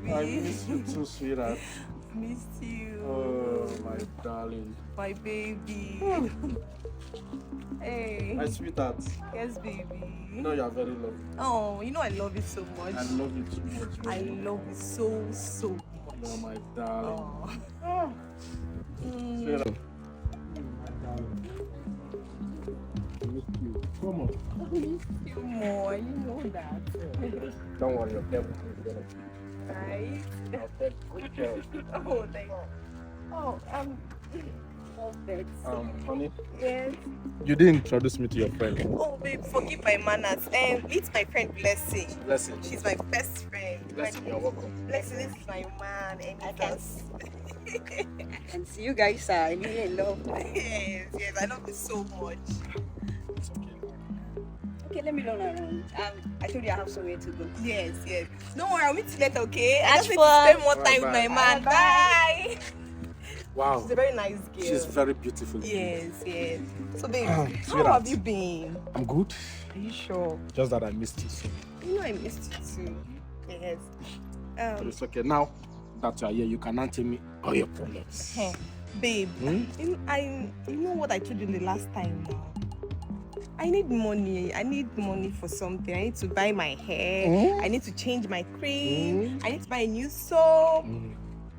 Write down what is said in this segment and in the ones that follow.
baby. I miss you too, sweetheart. Missed you. Oh, my darling. My baby. Hey. My sweetheart. Yes, baby. You know you are very lovely. Oh, you know I love you so much. I love you too much. I love you so much. You are my darling. Oh. Sweetheart. My darling. I miss you. Come on. I miss you more. You know that. Don't worry, okay? Right? I'll take good care of you. Oh, thank you. Oh, perfect. Honey, Yes. you didn't introduce me to your friend. Oh, babe, forgive my manners. Meet my friend Blessing. Blessing. She's my best friend. Blessing, you're welcome. Blessing, this is my man. And I can see you guys are really in love. Yes, I love you so much. It's okay. Okay, let me run around. I told you I have somewhere to go. Yes. Don't worry, I'll meet you later, okay? I That's just need to spend more fun. time with my man. Bye. Bye. Wow. She's a very nice girl. She's very beautiful. Yes. So, babe, Ah, how sweetheart. have you been? I'm good. Are you sure? Just that I missed you so. You know I missed you too. Yes. But it's okay. Now that you are here, you can now tell me all your problems. Babe, you know what I told you the last time now? I need money. I need money for something. I need to buy my hair. I need to change my cream. I need to buy a new soap.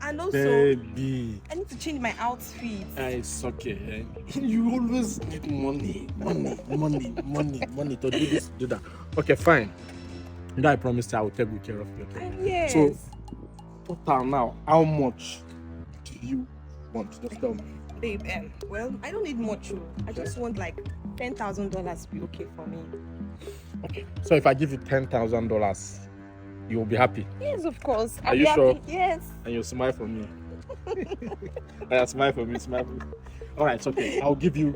And also, Baby. I need to change my outfit. It's okay. You always need money to do this, do that. Okay, fine. You know, I promised I will take good care of you. Okay? Yes. So, total now, how much do you want? Just tell me. Babe, well, I don't need much. I just want like $10,000 to be okay for me. Okay. So if I give you $10,000, you will be happy. Yes, of course. Are you sure? Yes. And you'll smile for me. Smile for me, smile for me. All right, it's okay. I'll give you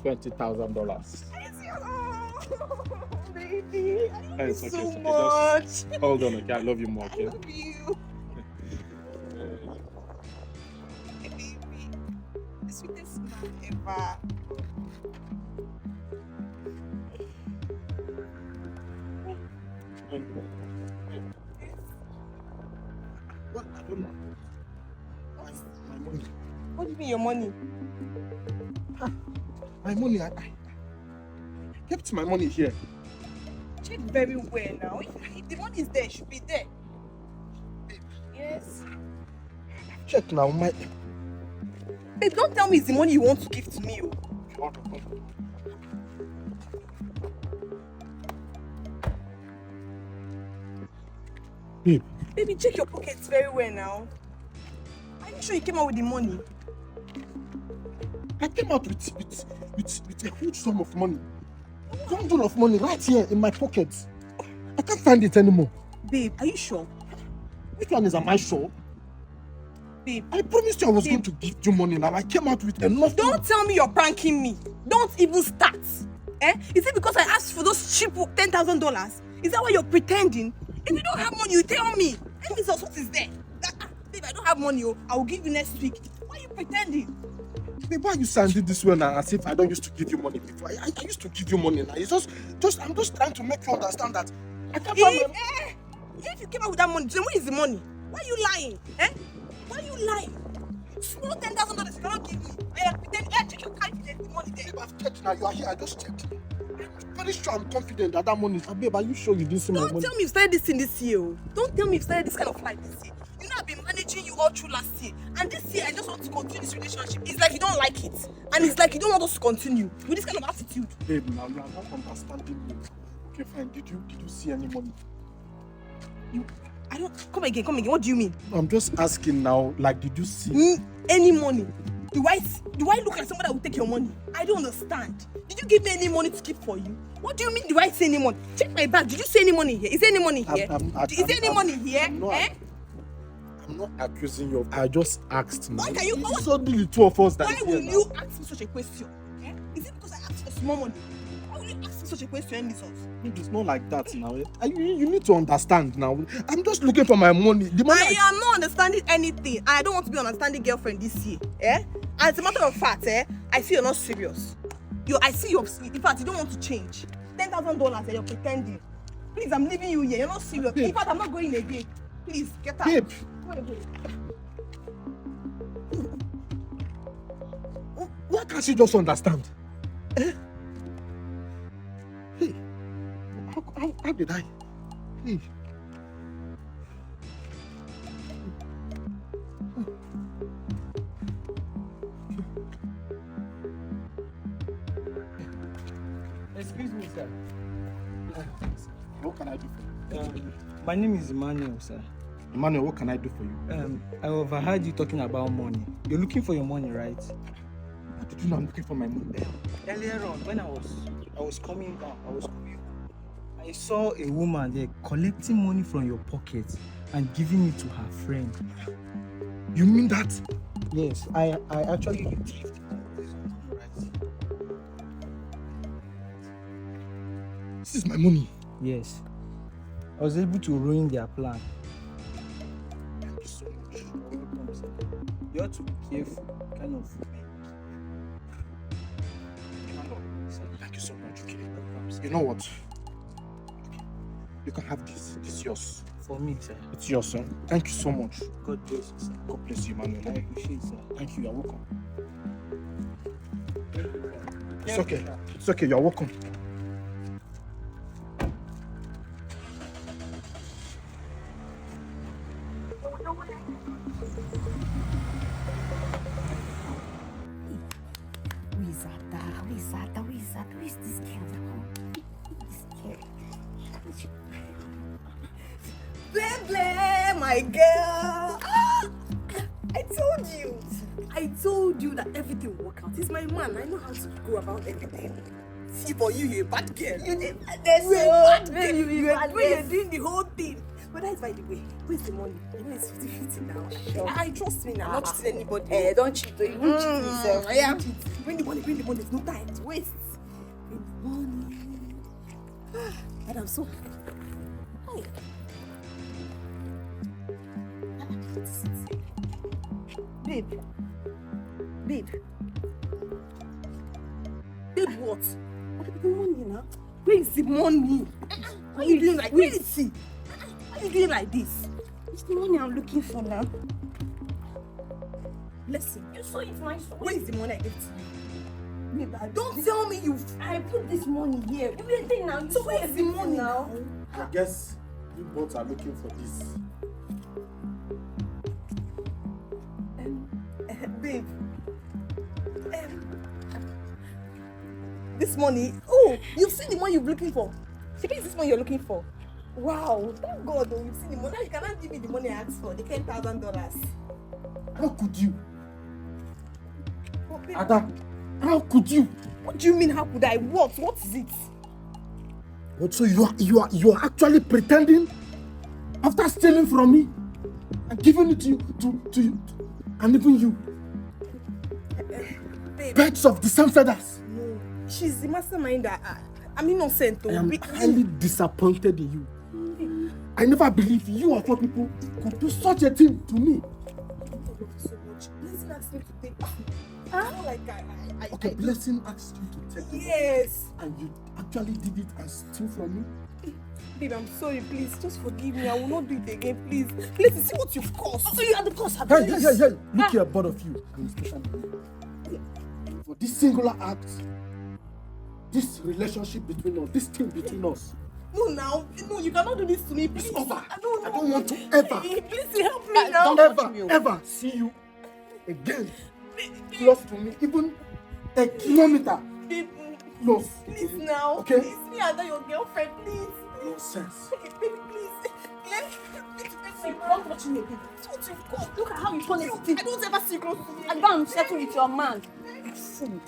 $20,000. Oh, baby, I love you It's okay, so it's okay. much. Just hold on, okay? I love you more, I okay? love you. Baby, the sweetest man ever. What? I don't know. My money. What do you mean your money? My money. I kept my money here. Check very well now. If the money is there, it should be there. Yes. Check now. My. Babe, don't tell me it's the money you want to give to me. Hold on. Babe. Baby, check your pockets very well now. Are you sure you came out with the money? I came out with a huge sum of money. Bundle of money right here in my pockets. I can't find it anymore. Babe, are you sure? Which one is am I sure? Babe, I promised you I was going to give you money now. I came out with enough. don't tell me you're pranking me. Don't even start. Is it because I asked for those cheap $10,000? Is that why you're pretending? If you don't have money, you tell me. Any result, what is there? Babe, I don't have money. I will give you next week. Why are you pretending? Babe, why you sounding this way now as if I don't used to give you money before? I used to give you money now. It's just I'm just trying to make you understand that I can't find my... If you came out with that money, then where is the money? Why are you lying? Why are you lying? Small $10,000 you cannot give me. I am pretending. Check your card, there's the money there. Babe, I've checked now. You are here. I just checked. I'm very sure I'm confident that money is... Babe, are you sure you didn't see my money? Don't tell me you started this thing this year. Don't tell me you started this kind of life this year. You know I've been managing you all through last year. And this year I just want to continue this relationship. It's like you don't like it. And it's like you don't want us to continue with this kind of attitude. Babe, now you are not understanding me. Okay, fine. Did you see any money? I don't... Come again. What do you mean? I'm just asking now, like, did you see... Any money? Do I look like somebody that will take your money? I don't understand. Did you give me any money to keep for you? What do you mean, do I see any money? Check my bag. Did you see any money here? Is there any money here? Is there any money here? I'm not accusing you. I just asked. Why can you... It's only the two of us that Why is here will now. you ask me such a question? Is it because I asked for small money? Why will you ask me such a question, Lizos? It's not like that now. You need to understand now. I'm just looking for my money. The money I am not understanding anything. I don't want to be an understanding girlfriend this year. As a matter of fact, I see you're not serious. I see you're... In fact, you don't want to change. $10,000 and you're pretending. Please, I'm leaving you here. You're not serious. In fact, I'm not going again. Please, get out. Babe. Go away. Why can't you just understand? Eh? Hey, how did I? Hey. Excuse me, sir. What can I do for you? My name is Emmanuel, sir. Emmanuel, what can I do for you? I overheard you talking about money. You're looking for your money, right? How did you know I'm looking for my money? Earlier on, when I was coming down, I saw a woman there collecting money from your pocket and giving it to her friend. You mean that? Yes, I actually retrieved right. This is my money. Yes. I was able to ruin their plan. Thank you so much. You have to be careful, kind of. Emmanuel, thank you so much. Okay. You know what? Okay. You can have this. This is yours. For me, sir. It's yours, sir. Thank you so much. God bless you, sir. God bless you, Emmanuel. I appreciate it, sir. Thank you. You're welcome. It's okay. It's okay. You're welcome. Who is this girl? Baby, my girl. Ah, I told you that everything will work out. He's my man. I know how to go about everything. See, for you're a bad girl. You did this. You're a bad girl. You're You're doing the whole thing. But that's by the way. Where's the money? You know it's 50-50 now. Sure. I trust me now. I'm not cheating anybody. Don't cheat. You won't cheat yourself. Yeah. Bring the money. There's no time to waste. Bring the money. And I'm so happy. Hey. Babe. Babe what? The money now. Where is the money? Why are you doing like this? Why are you doing like this? It's the money I'm looking for now. Listen. You saw it, my son. Where is the money I gave to you? Babe, Don't tell me you. I put this money here. You will think now. So where is the money now? I guess you both are looking for this. Babe. This money. Oh, you've seen the money you're looking for. She thinks this money you're looking for. Wow, thank God, oh, you've seen the money. Now you cannot give me the money I asked for, the $10,000. How could you? Oh, babe, Ada, how could you? what do you mean? How could I? What? What is it? What? So you are actually pretending after stealing from me and giving it to you and even you. Babe, Birds of the same feathers. no. She's the mastermind. I'm innocent. I am highly disappointed in you. I never believed you of all people could do such a thing to me. So much. Blessing asked me to take. Not like Okay, Blessing asked you to take it. Yes. And you actually did it and steal from me? Babe, I'm sorry. Please, just forgive me. I will not do it again. Please. Please, see what you've caused. Oh, you are the cause of Hey, this. Look here, both of you, and especially you. For this singular act, this relationship between us, this thing between us, No, now. No, you cannot do this to me. Please. it's over. I don't I don't want to ever, Please help me now. don't ever see you again close to me, even a kilometer Babe, close. please now. Okay? Please, me and your girlfriend, please. Nonsense. Baby, please. Don't touch me again. It's what you've got. Look at how you turn it. I don't ever see close to you. I don't settle with your man. Fool.